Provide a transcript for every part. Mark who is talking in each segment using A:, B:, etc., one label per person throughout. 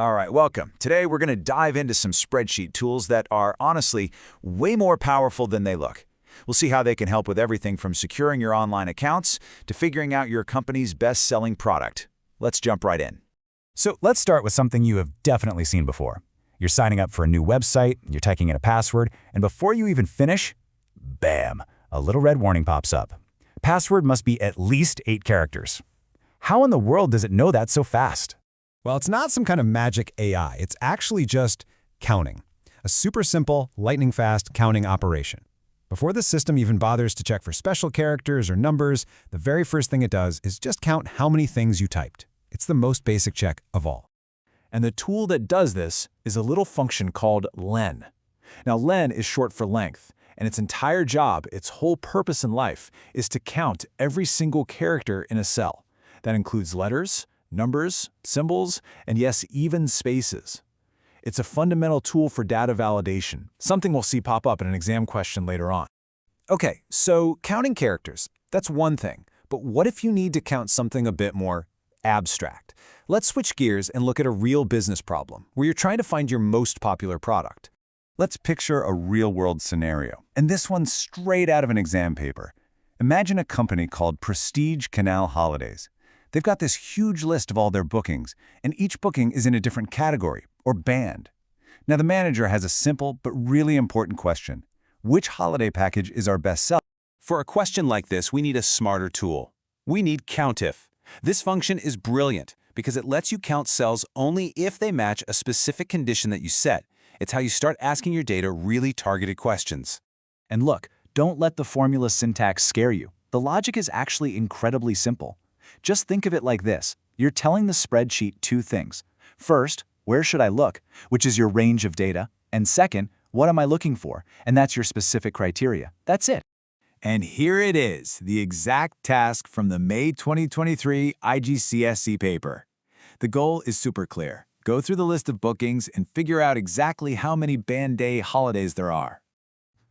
A: All right, welcome. Today we're going to dive into some spreadsheet tools that are, honestly, way more powerful than they look. We'll see how they can help with everything from securing your online accounts to figuring out your company's best-selling product. Let's jump right in.
B: So let's start with something you have definitely seen before. You're signing up for a new website, you're typing in a password, and before you even finish, bam, a little red warning pops up. Password must be at least 8 characters. How in the world does it know that so fast?
C: Well, it's not some kind of magic AI. It's actually just counting. A super simple, lightning-fast counting operation. Before the system even bothers to check for special characters or numbers, the very first thing it does is just count how many things you typed. It's the most basic check of all.
D: And the tool that does this is a little function called LEN. Now, LEN is short for length, and its entire job, its whole purpose in life, is to count every single character in a cell. That includes letters, numbers, symbols, and yes, even spaces. It's a fundamental tool for data validation, something we'll see pop up in an exam question later on. Okay, so counting characters, that's one thing, but what if you need to count something a bit more abstract? Let's switch gears and look at a real business problem where you're trying to find your most popular product.
A: Let's picture a real-world scenario, and this one's straight out of an exam paper. Imagine a company called Prestige Canal Holidays. They've got this huge list of all their bookings, and each booking is in a different category, or band. Now the manager has a simple but really important question. Which holiday package is our best seller?
E: For a question like this, we need a smarter tool. We need COUNTIF. This function is brilliant because it lets you count cells only if they match a specific condition that you set. It's how you start asking your data really targeted questions.
D: And look, don't let the formula syntax scare you. The logic is actually incredibly simple. Just think of it like this. You're telling the spreadsheet 2 things. First, where should I look, which is your range of data, and second, what am I looking for, and that's your specific criteria. That's it.
A: And here it is, the exact task from the May 2023 IGCSE paper. The goal is super clear. Go through the list of bookings and figure out exactly how many band day holidays there are.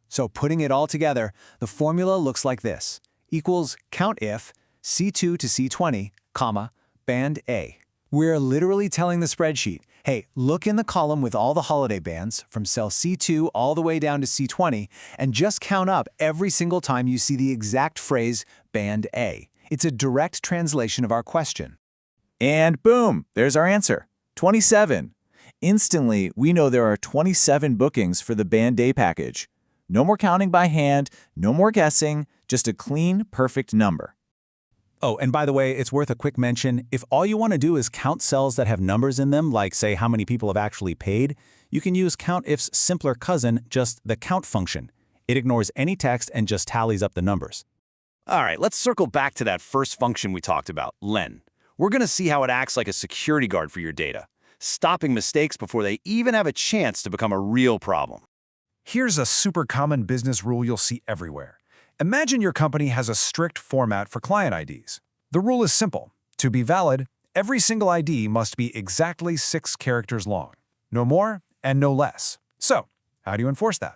D: So putting it all together, the formula looks like this. Equals COUNTIF C2 to C20, comma, band A. We're literally telling the spreadsheet, hey, look in the column with all the holiday bands from cell C2 all the way down to C20 and just count up every single time you see the exact phrase band A. It's a direct translation of our question.
A: And boom, there's our answer, 27. Instantly, we know there are 27 bookings for the band A package. No more counting by hand, no more guessing, just a clean, perfect number.
D: Oh, and by the way, it's worth a quick mention. If all you want to do is count cells that have numbers in them, like say how many people have actually paid, you can use COUNTIF's simpler cousin, just the count function. It ignores any text and just tallies up the numbers.
E: All right, let's circle back to that first function we talked about, LEN. We're going to see how it acts like a security guard for your data, stopping mistakes before they even have a chance to become a real problem.
C: Here's a super common business rule you'll see everywhere. Imagine your company has a strict format for client IDs. The rule is simple. To be valid, every single ID must be exactly 6 characters long. No more and no less. So, how do you enforce that?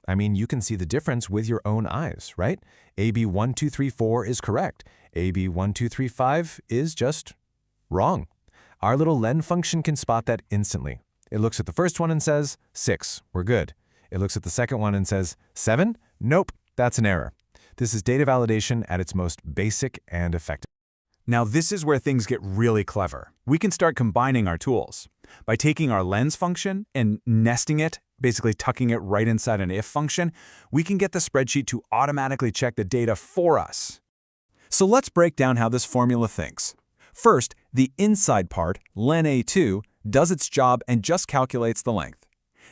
C: I mean, you can see the difference with your own eyes, right? AB1234 is correct. AB1235 is just wrong. Our little LEN function can spot that instantly. It looks at the first one and says, 6, we're good. It looks at the second one and says, 7? Nope, that's an error. This is data validation at its most basic and effective.
B: Now this is where things get really clever. We can start combining our tools. By taking our lens function and nesting it, basically tucking it right inside an if function, we can get the spreadsheet to automatically check the data for us. So let's break down how this formula thinks. First, the inside part, len_a2, does its job and just calculates the length.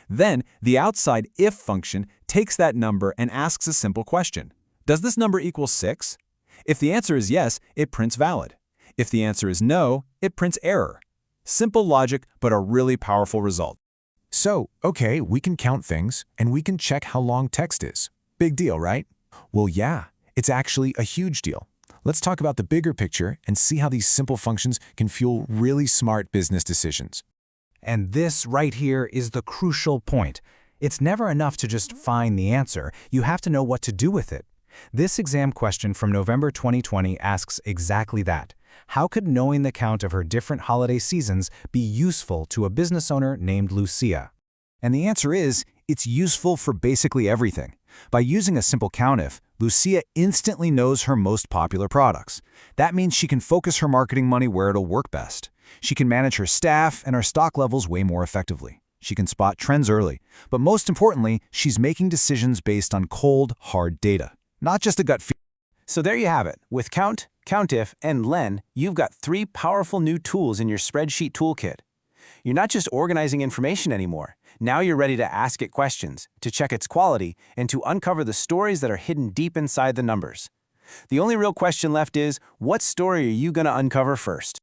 B: Then, the outside if function takes that number and asks a simple question. Does this number equal 6? If the answer is yes, it prints valid. If the answer is no, it prints error. Simple logic, but a really powerful result.
C: So, okay, we can count things, and we can check how long text is. Big deal, right? Well, yeah, it's actually a huge deal. Let's talk about the bigger picture and see how these simple functions can fuel really smart business decisions.
B: And this right here is the crucial point. It's never enough to just find the answer. You have to know what to do with it. This exam question from November 2020 asks exactly that.
D: How could knowing the count of her different holiday seasons be useful to a business owner named Lucia?
A: And the answer is, it's useful for basically everything. By using a simple COUNTIF, Lucia instantly knows her most popular products. That means she can focus her marketing money where it'll work best. She can manage her staff and her stock levels way more effectively. She can spot trends early. But most importantly, she's making decisions based on cold, hard data, not just a gut feeling.
E: So there you have it. With Count, COUNTIF, and LEN, you've got 3 powerful new tools in your spreadsheet toolkit. You're not just organizing information anymore. Now you're ready to ask it questions, to check its quality, and to uncover the stories that are hidden deep inside the numbers. The only real question left is, what story are you going to uncover first?